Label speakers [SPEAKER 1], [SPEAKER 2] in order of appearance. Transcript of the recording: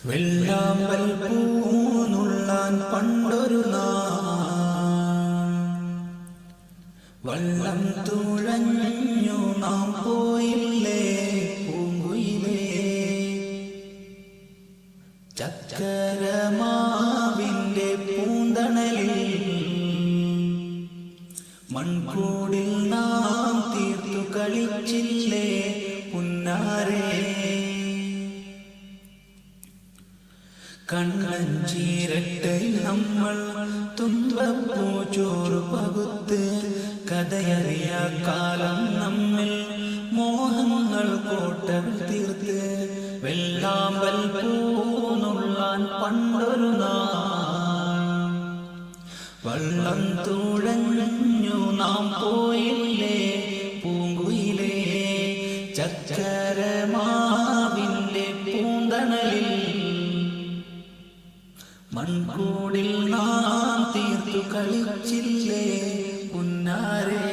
[SPEAKER 1] വെള്ളാമ്പൽ പൂനുള്ളാൻ പണ്ടൊരു നാൾ വള്ളം തുഴഞ്ഞു നാം പോയില്ലേ പൂങ്കുയിലേ. ചക്കരമാവിന്റെ പൂന്തണലിൽ മൺകൂടിൽ നാം തീർത്തു കളിച്ചില്ലേ പുന്നാരേ. കണ്ണഞ്ചീരട്ടയിൽ നമ്മൾ തുമ്പപ്പൂ ചോറ് പകുത്ത് കഥയറിയ കാലം നമ്മിൽ മോഹങ്ങൾ കോട്ടകൾ തീർത്ത്. വെള്ളാമ്പൽ പൂനുള്ളാൻ പണ്ടൊരു നാൾ വള്ളം തുഴഞ്ഞു നാം പോയില്ലേ പൂങ്കുയിലേ. ചക്കരമാവിന്റെ പൂന്തണലിൽ മൺകൂടിൽ നാം തീർത്തു കളിച്ചില്ലേ പുന്നാരേ.